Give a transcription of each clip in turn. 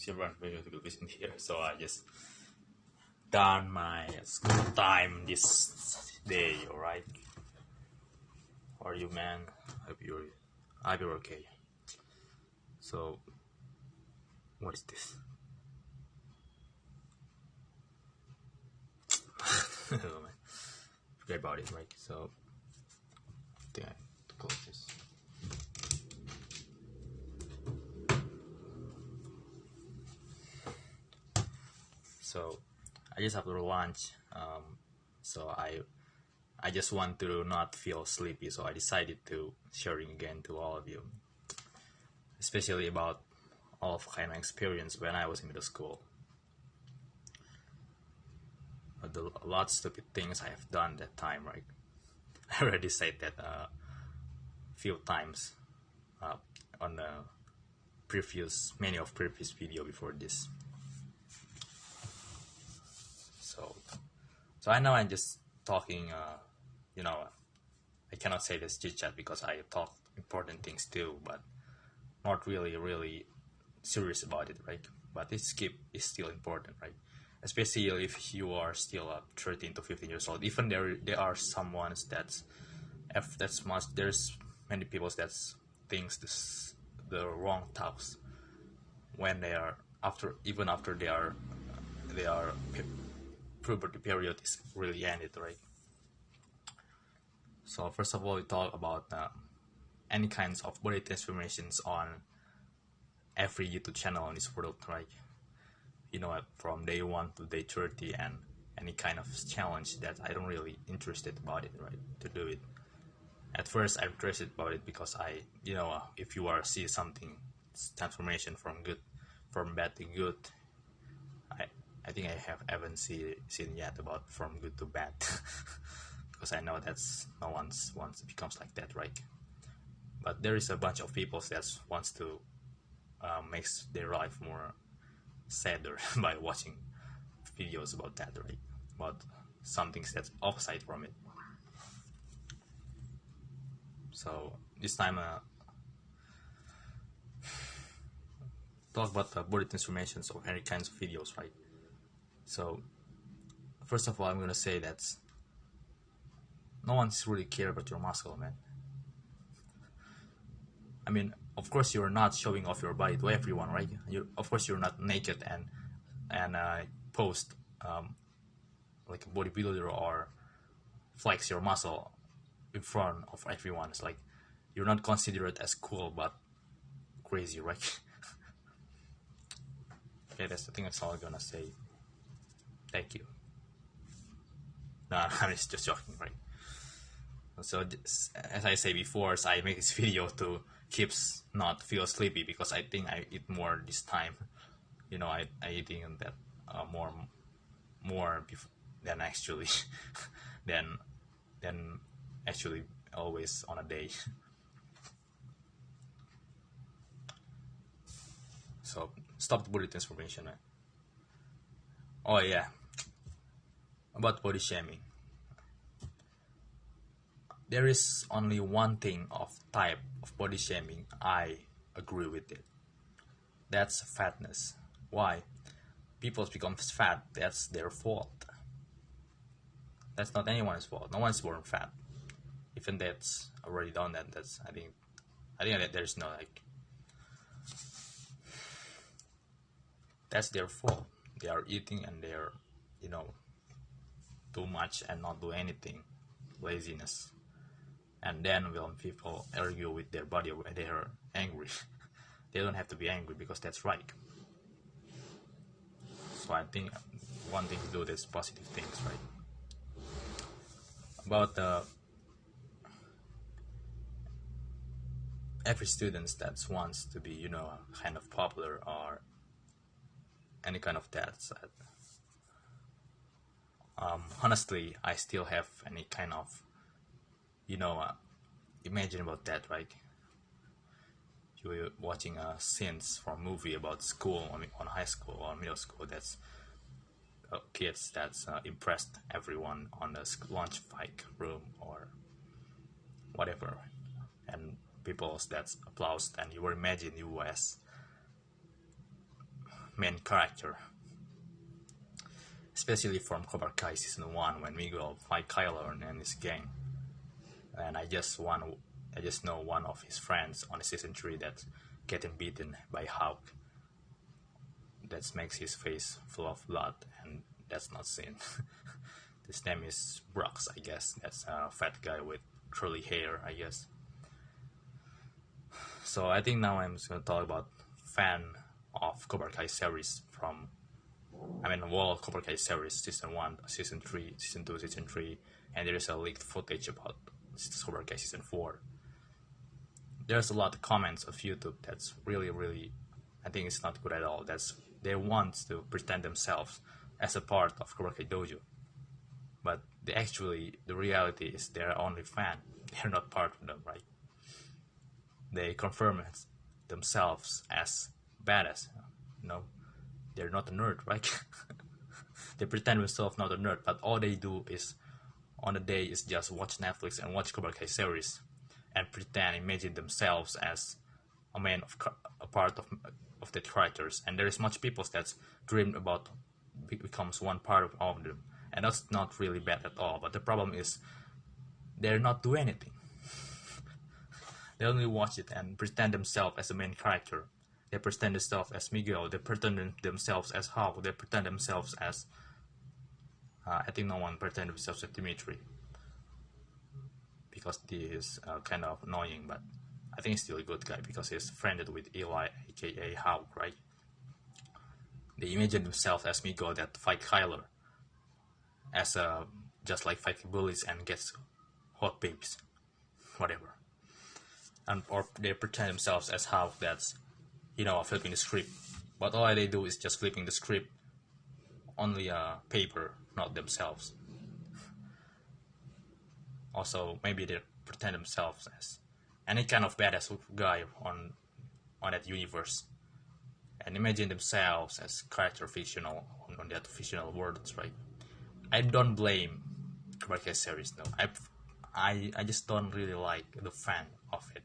everyone very good to listen here. So I just done my school time this day, alright? How are you, man? I hope you're okay. So what is this? Oh, man. Forget about it, right? So I think I have to close this. So I just after lunch, so I just want to not feel sleepy, so I decided to sharing again to all of you, especially about all of kind of experience when I was in middle school. A lot of stupid things I have done that time, right? I already said that a few times on the many of previous video before this. So I know I'm just talking, I cannot say this chit chat because I talk important things too, but not really serious about it, right? But this skip is still important, right? Especially if you are still 13 to 15 years old. Even there are someone's that's much. There's many people that thinks this the wrong thoughts when they are after they are puberty period is really ended, right? So first of all, we talk about any kinds of body transformations on every YouTube channel in this world, right? From day 1 to day 30, and any kind of challenge that I don't really interested about it, right? To do it. At first, I'm interested about it because if you are see something transformation from bad to good, I think I haven't seen yet about from good to bad, because I know that's no one's once it becomes like that, right? But there is a bunch of people that wants to makes their life more sadder by watching videos about that, right? About something that's opposite from it. So this time, talk about body transformations of any kinds of videos, right? So first of all, I'm gonna say that no one's really care about your muscle, man. I mean, of course you're not showing off your body to everyone, right? Of course you're not naked and post like a bodybuilder or flex your muscle in front of everyone. It's like you're not considered as cool but crazy, right? Okay, that's the thing. That's all I'm gonna say. Thank you. No, I'm just joking, right? So as I say before, so I make this video to keeps not feel sleepy because I think I eat more this time. I eating that more than actually than actually always on a day. So stop the body transformation, man. Oh yeah, about body shaming. There is only one thing of type of body shaming I agree with it. That's fatness. Why? People become fat, that's their fault. That's not anyone's fault. No one's born fat. Even that's already done that, I think that there's no that's their fault. They are eating and they're too much and not do anything. Laziness. And then when people argue with their body, they are angry. They don't have to be angry because that's right. So I think one thing to do is positive things, right? About every student that wants to be, kind of popular or any kind of that. Honestly, I still have any kind of, imagine about that, right? You're watching scenes from movie about school, on high school or middle school. That's kids that's impressed everyone on the lunch break room or whatever, and people that's applause, and you will imagine you as main character, especially from Cobra Kai season 1 when Miguel fight Kylo and his gang. And I just know one of his friends on season 3 that's getting beaten by Hawk. That makes his face full of blood, and that's not seen. His name is Brox, I guess. That's a fat guy with curly hair, I guess. So I think now I'm just gonna talk about fan of Cobra Kai series whole Cobra Kai series, season 1, season 3, season 2, season 3, and there is a leaked footage about Cobra Kai season 4. There's a lot of comments of YouTube that's really, I think it's not good at all. They want to pretend themselves as a part of Cobra Kai Dojo. But the reality is they're only fan. They're not part of them, right? They confirm themselves as badass. They're not a nerd, right? They pretend themselves not a nerd, but all they do is on a day is just watch Netflix and watch Cobra Kai series and imagine themselves as a part of the characters. And there is much people that's dreamed about becomes one part of all of them, and that's not really bad at all. But the problem is they're not doing anything. They only watch it and pretend themselves as the main character. They pretend themselves as Miguel. They pretend themselves as Hawk. They pretend themselves as I think no one pretend themselves as Dimitri, because he is kind of annoying, but I think he's still a good guy because he's friended with Eli, aka Hawk, right? They imagine themselves as Miguel that fight Kyler, as just like fighting bullies and gets hot babes, whatever. Or they pretend themselves as Hawk that's flipping the script, but all they do is just flipping the script, only paper, not themselves. Also, maybe they pretend themselves as any kind of badass guy on that universe, and imagine themselves as character fictional on that fictional worlds, right? I don't blame Cobra Kai series, no. I just don't really like the fan of it.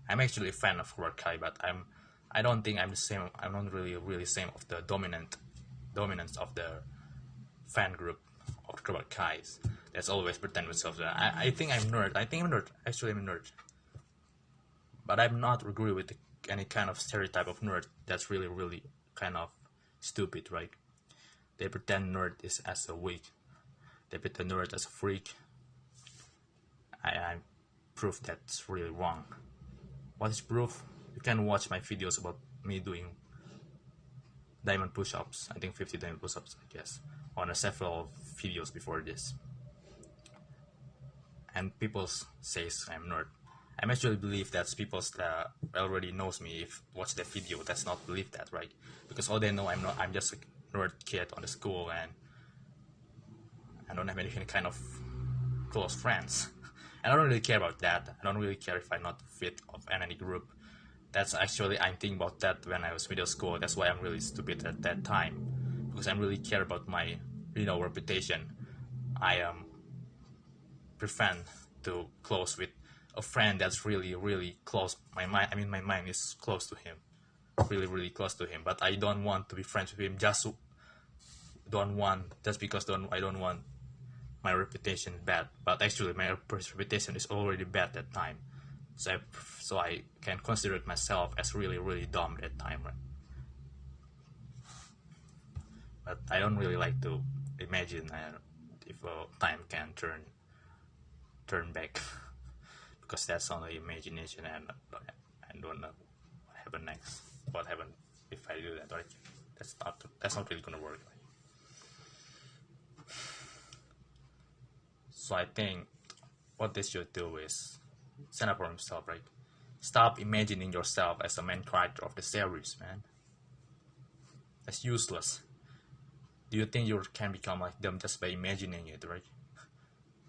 I'm actually a fan of Cobra Kai, but I don't think I'm the same. I'm not really same of the dominance of the fan group of Cobra Kai. That's always pretend themselves. I think I'm nerd. I'm a nerd. Actually, I'm a nerd. But I'm not agree with any kind of stereotype of nerd. That's really kind of stupid, right? They pretend nerd is as a weak. They pretend nerd as a freak. I prove that's really wrong. What is proof? You can watch my videos about me doing diamond push-ups. I think 50 diamond push-ups, I guess, on several videos before this. And people says I'm nerd. I actually believe that people that already knows me if watch that video that's not believe that, right? Because all they know I'm just a nerd kid on the school and I don't have any kind of close friends. And I don't really care about that. I don't really care if I'm not fit of any group. That's actually, I'm thinking about that when I was middle school. That's why I'm really stupid at that time. Because I really care about my, reputation. I prefer to close with a friend that's really close. My mind is close to him. Really close to him. But I don't want to be friends with him just because I don't want my reputation bad, but actually my reputation is already bad that time, so I can consider myself as really dumb that time, right? But I don't really like to imagine if time can turn back because that's only imagination, and I don't know what happen if I do that, right? That's not really gonna work, right? So I think what they should do is stand up for himself, right? Stop imagining yourself as the main character of the series, man. That's useless. Do you think you can become like them just by imagining it, right?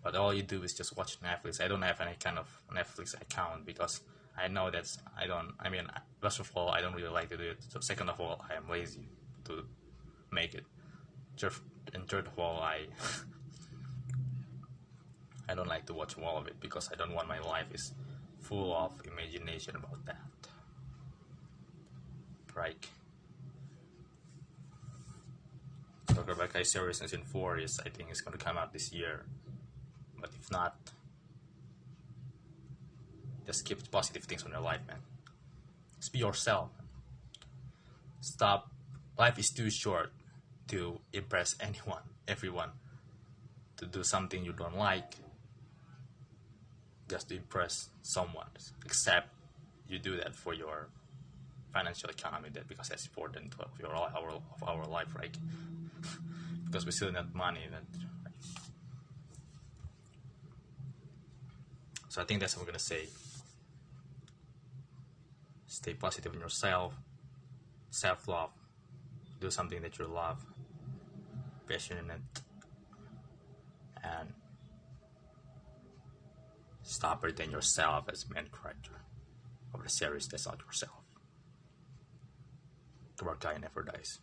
But all you do is just watch Netflix. I don't have any kind of Netflix account because I know first of all, I don't really like to do it. So second of all, I am lazy to make it. And third of all, I don't like to watch all of it because I don't want my life is full of imagination about that. Right? Cobra Kai series season 4 is, I think, is going to come out this year. But if not, just keep positive things on your life, man. Just be yourself. Stop. Life is too short to impress anyone, everyone. To do something you don't like just to impress someone. Except you do that for your financial economy, that because that's important of our life, right? Because we still need money. Right? So I think that's what I'm gonna say. Stay positive in yourself, self-love, do something that you love, passionate, and stop pretending yourself as main character of the series that's not yourself. The work guy never dies.